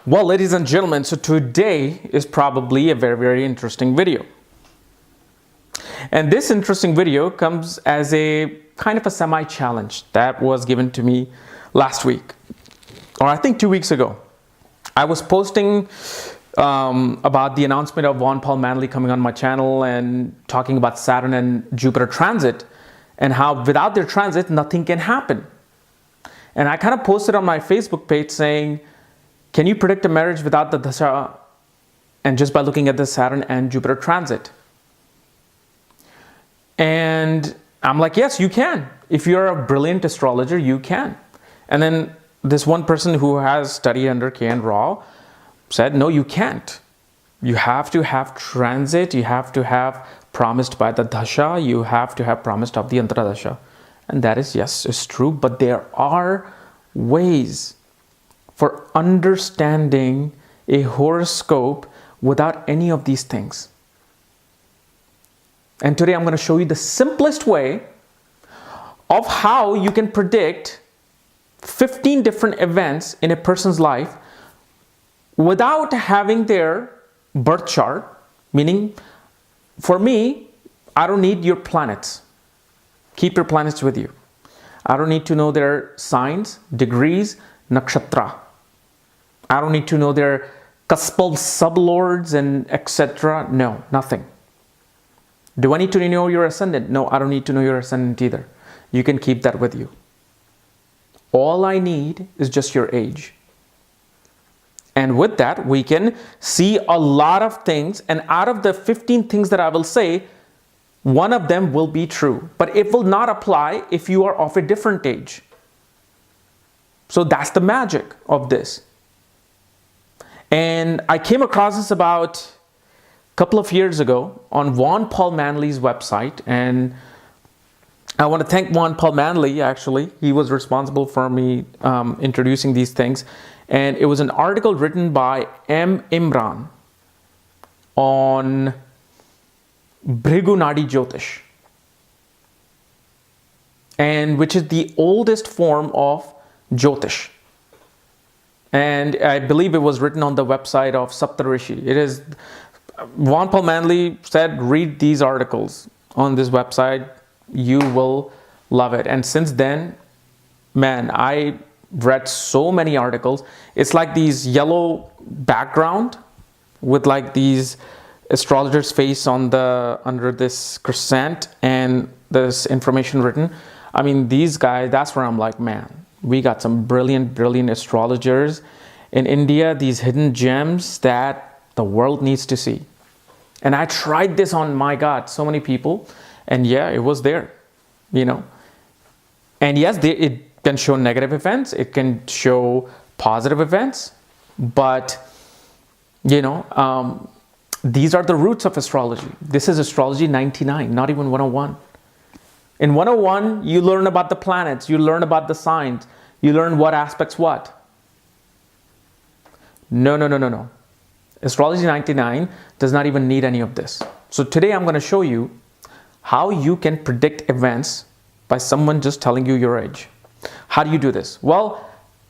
Well, ladies and gentlemen, so today is probably a very interesting video. And this interesting video comes as a kind of a semi-challenge that was given to me last week, or I think 2 weeks ago. I was posting about the announcement of Paul Manley coming on my channel and talking about Saturn and Jupiter transit and how without their transit, nothing can happen. And I kind of posted on my Facebook page saying, can you predict a marriage without the dasha and just by looking at the Saturn and Jupiter transit? And I'm like, yes, you can. If you're a brilliant astrologer, you can. And then this one person who has studied under K.N. Rao said, no, you can't. You have to have transit. You have to have promised by the dasha. You have to have promised of the antradasha. And that is, yes, it's true. But there are ways for understanding a horoscope without any of these things. And today I'm going to show you the simplest way of how you can predict 15 different events in a person's life without having their birth chart. Meaning, for me, I don't need your planets. Keep your planets with you. I don't need to know their signs, degrees, nakshatra. I don't need to know their cuspal sublords and etc. No, nothing. Do I need to know your ascendant? No, I don't need to know your ascendant either. You can keep that with you. All I need is just your age. And with that, we can see a lot of things. And out of the 15 things that I will say, one of them will be true. But it will not apply if you are of a different age. So that's the magic of this. And I came across this about a couple of years ago on Paul Manley's website. And I want to thank Paul Manley, actually. He was responsible for me introducing these things. And it was an article written by M. Imran on Bhrigu Nadi Jyotish, and which is the oldest form of Jyotish. And I believe it was written on the website of Saptarishi. It is, Paul Manley said, read these articles on this website. You will love it. And since then, man, I read so many articles. It's like these yellow background with like these astrologer's face on the under this crescent and this information written. I mean, these guys, that's where I'm like, man, we got some brilliant astrologers in India, these hidden gems that the world needs to see. And I tried this on, my God, so many people. And yeah, it was there, you know. And yes, it can show negative events. It can show positive events. But, you know, these are the roots of astrology. This is Astrology 99, not even 101. In 101, you learn about the planets. You learn about the signs. You learn what aspects what. No. Astrology 99 does not even need any of this. So today I'm going to show you how you can predict events by someone just telling you your age. How do you do this? Well,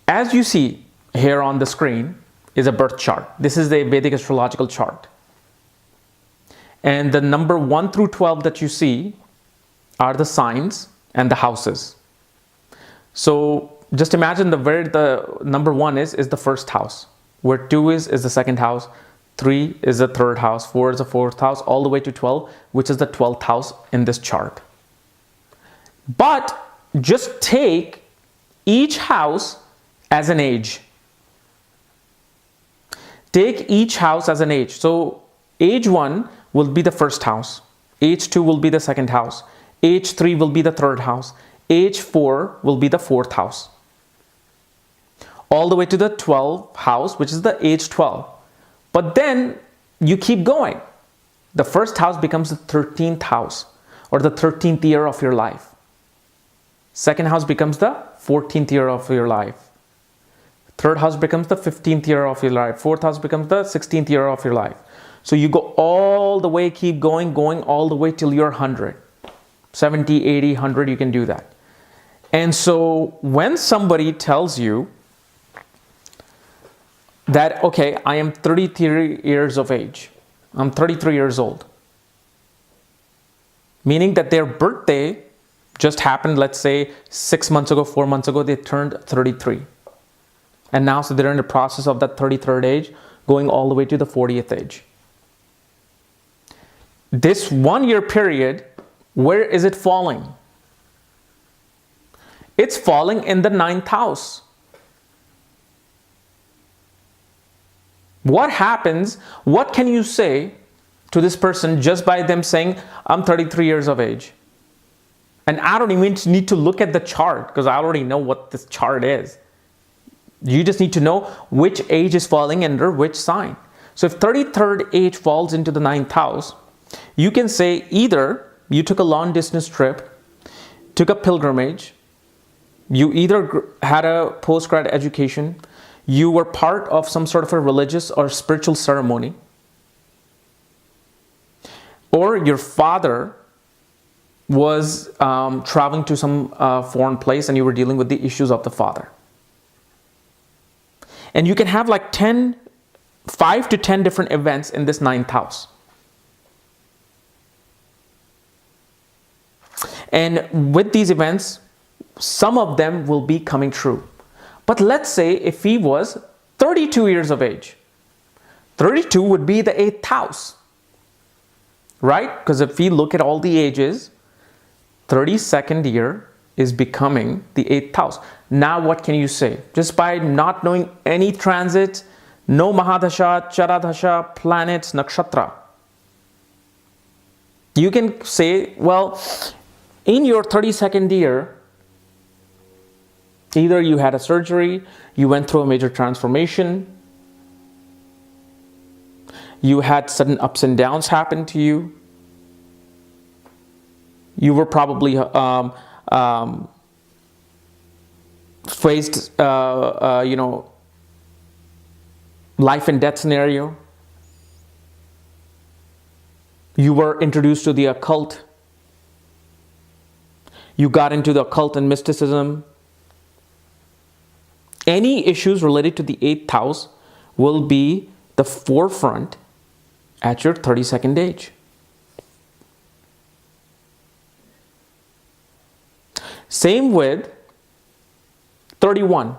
as you see here on the screen is a birth chart. This is the Vedic astrological chart. And the number 1 through 12 that you see are the signs and the houses. So just imagine where the number 1 is the first house. Where 2 is the second house. 3 is the third house. 4 is the fourth house, all the way to 12, which is the 12th house in this chart. But just take each house as an age. Take each house as an age. So age 1 will be the first house. Age 2 will be the second house. Age 3 will be the third house. Age 4 will be the fourth house. All the way to the 12th house, which is the age 12. But then you keep going. The first house becomes the 13th house, or the 13th year of your life. Second house becomes the 14th year of your life. Third house becomes the 15th year of your life. Fourth house becomes the 16th year of your life. So you go all the way, keep going all the way till you're 100. 70, 80, 100, you can do that. And so when somebody tells you that, okay, I am 33 years of age. I'm 33 years old. Meaning that their birthday just happened, let's say 6 months ago, 4 months ago, they turned 33. And now, so they're in the process of that 33rd age, going all the way to the 40th age. This 1 year period, where is it falling? It's falling in the 9th house. What happens? What can you say to this person just by them saying, I'm 33 years of age? And I don't even need to look at the chart because I already know what this chart is. You just need to know which age is falling under which sign. So if 33rd age falls into the 9th house, you can say either you took a long distance trip, took a pilgrimage, you either had a postgrad education, you were part of some sort of a religious or spiritual ceremony, or your father was traveling to some foreign place and you were dealing with the issues of the father. And you can have like 5 to 10 different events in this 9th house. And with these events, some of them will be coming true. But let's say if he was 32 years of age, 32 would be the 8th house, right? Because if we look at all the ages, 32nd year is becoming the 8th house. Now what can you say? Just by not knowing any transit, no Mahadasha, Charadasha, planets, nakshatra, you can say, well, in your 32nd year, either you had a surgery, you went through a major transformation, you had sudden ups and downs happen to you, you were probably faced, life and death scenario. You were introduced to the occult. You got into the occult and mysticism. Any issues related to the 8th house will be the forefront at your 32nd age. Same with 31.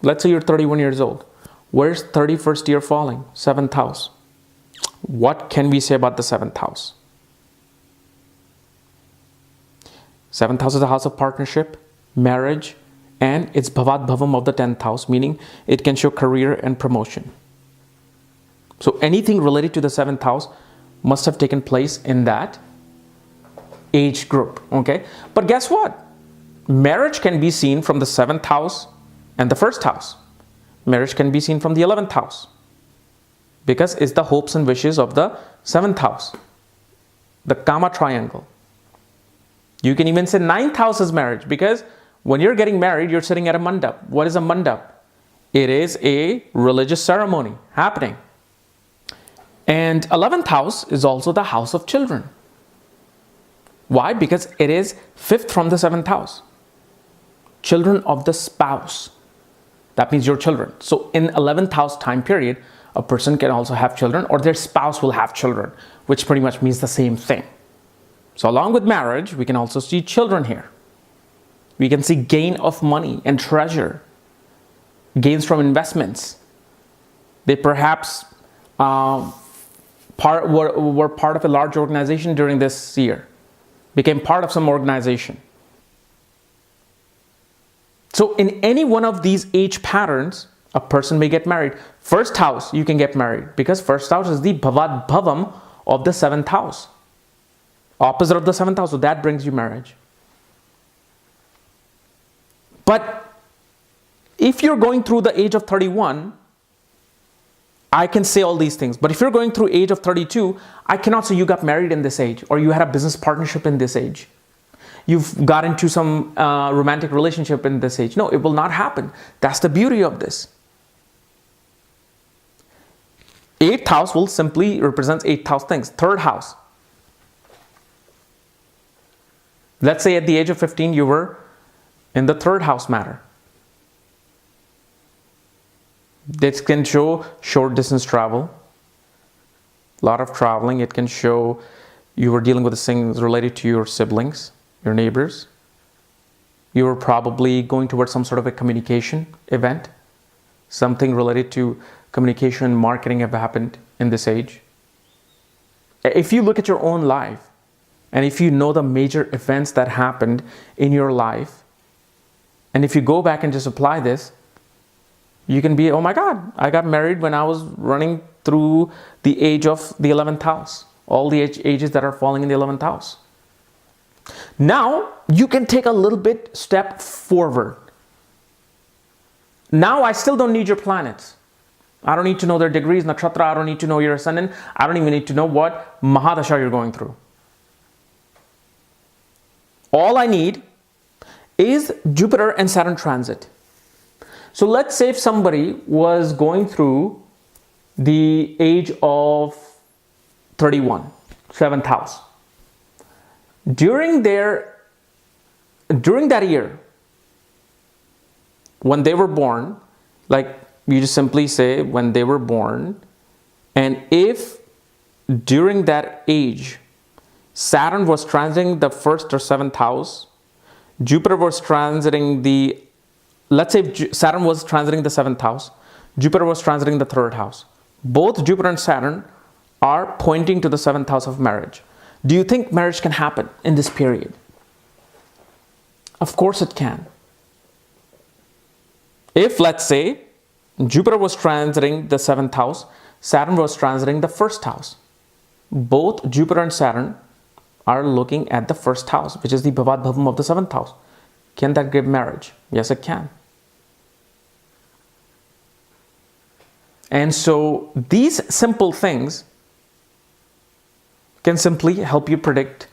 Let's say you're 31 years old. Where's 31st year falling? 7th house. What can we say about the 7th house? 7th house is the house of partnership, marriage, and it's Bhavad Bhavam of the 10th house, meaning it can show career and promotion. So anything related to the 7th house must have taken place in that age group, okay? But guess what? Marriage can be seen from the 7th house and the 1st house. Marriage can be seen from the 11th house because it's the hopes and wishes of the 7th house, the Kama triangle. You can even say 9th house is marriage because when you're getting married, you're sitting at a mandap. What is a mandap? It is a religious ceremony happening. And 11th house is also the house of children. Why? Because it is 5th from the 7th house. Children of the spouse. That means your children. So in 11th house time period, a person can also have children or their spouse will have children, which pretty much means the same thing. So along with marriage, we can also see children here. We can see gain of money and treasure, gains from investments. They perhaps were part of a large organization during this year, became part of some organization. So in any one of these age patterns, a person may get married. 1st house, you can get married because 1st house is the Bhavad Bhavam of the 7th house. Opposite of the 7th house, so that brings you marriage. But if you're going through the age of 31, I can say all these things. But if you're going through age of 32, I cannot say you got married in this age or you had a business partnership in this age. You've got into some romantic relationship in this age. No, it will not happen. That's the beauty of this. 8th house will simply represent 8th house things. 3rd house. Let's say at the age of 15, you were in the 3rd house matter. This can show short distance travel, a lot of traveling. It can show you were dealing with things related to your siblings, your neighbors. You were probably going towards some sort of a communication event. Something related to communication and marketing have happened in this age. If you look at your own life, and if you know the major events that happened in your life, and if you go back and just apply this, you can be, oh my God, I got married when I was running through the age of the 11th house. All the ages that are falling in the 11th house. Now, you can take a little bit step forward. Now, I still don't need your planets. I don't need to know their degrees, nakshatra. I don't need to know your ascendant. I don't even need to know what mahadasha you're going through. All I need is Jupiter and Saturn transit. So let's say if somebody was going through the age of 31, 7th house. During that year, when they were born, like you just simply say when they were born, and if during that age, Saturn was transiting the 1st or 7th house, Jupiter was transiting let's say Saturn was transiting the 7th house, Jupiter was transiting the 3rd house. Both Jupiter and Saturn are pointing to the 7th house of marriage. Do you think marriage can happen in this period? Of course it can. If, let's say, Jupiter was transiting the 7th house, Saturn was transiting the 1st house. Both Jupiter and Saturn are looking at the 1st house, which is the Bhavad Bhavam of the 7th house. Can that give marriage? Yes, it can. And so these simple things can simply help you predict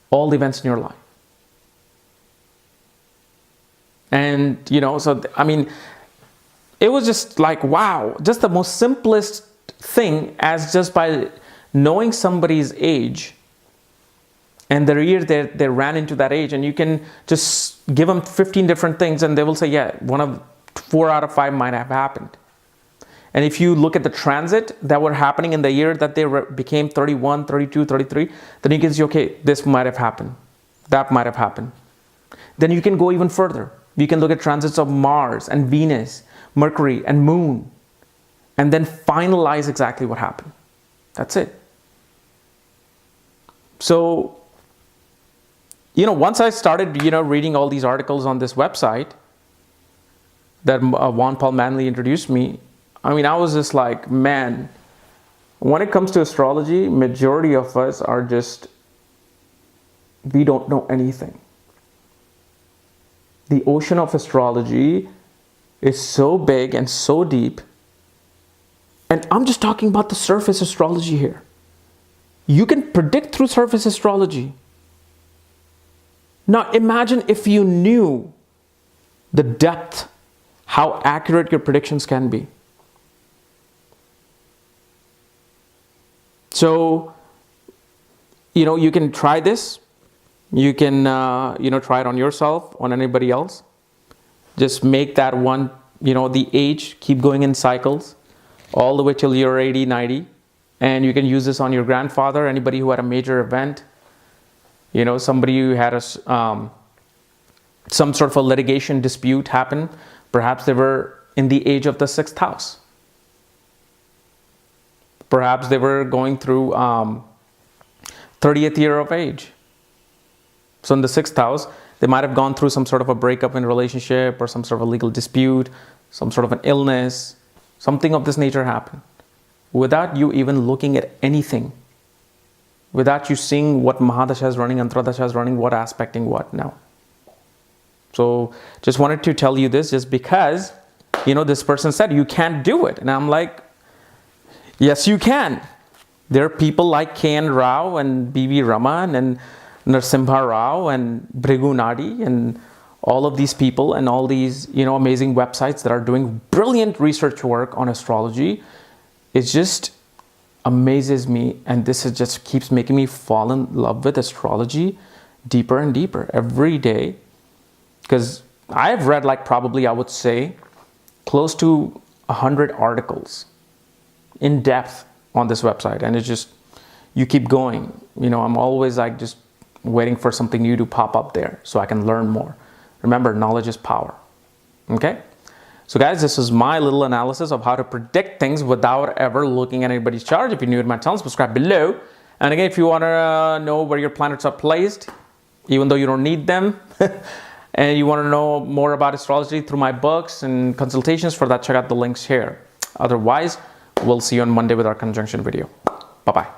all the events in your life. And, it was just like, wow, just the most simplest thing, as just by knowing somebody's age and the year they ran into that age, and you can just give them 15 different things and they will say, yeah, 4 out of 5 might have happened. And if you look at the transit that were happening in the year that they became 31, 32, 33, then you can see, okay, this might have happened. That might have happened. Then you can go even further. You can look at transits of Mars and Venus, Mercury and Moon, and then finalize exactly what happened. That's it. So, once I started, reading all these articles on this website that Juan Paul Manley introduced me, I was just like, man, when it comes to astrology, majority of us are just, we don't know anything. The ocean of astrology is so big and so deep. And I'm just talking about the surface astrology here. You can predict through surface astrology. Now imagine if you knew the depth, how accurate your predictions can be. So, you can try this. You can, try it on yourself, on anybody else. Just make that one, the age, keep going in cycles all the way till you're 80, 90. And you can use this on your grandfather, anybody who had a major event. Somebody who had some sort of a litigation dispute happen. Perhaps they were in the age of the 6th house. Perhaps they were going through 30th year of age. So in the 6th house, they might have gone through some sort of a breakup in a relationship or some sort of a legal dispute, some sort of an illness, something of this nature happened. Without you even looking at anything, without you seeing what Mahadasha is running, Antradasha is running, what aspecting what now. So just wanted to tell you this just because, this person said you can't do it. And I'm like, yes, you can. There are people like K.N. Rao and B.V. Raman and Narasimha Rao and Bhrigu Nadi and all of these people and all these, amazing websites that are doing brilliant research work on astrology. It just amazes me, and this just keeps making me fall in love with astrology deeper and deeper every day. Because I've read probably I would say close to 100 articles in depth on this website, and it's just, you keep going. I'm always like just waiting for something new to pop up there so I can learn more. Remember, knowledge is power. Okay? So guys, this is my little analysis of how to predict things without ever looking at anybody's chart. If you're new to my channel, subscribe below. And again, if you want to know where your planets are placed, even though you don't need them, and you want to know more about astrology through my books and consultations, for that, check out the links here. Otherwise, we'll see you on Monday with our conjunction video. Bye-bye.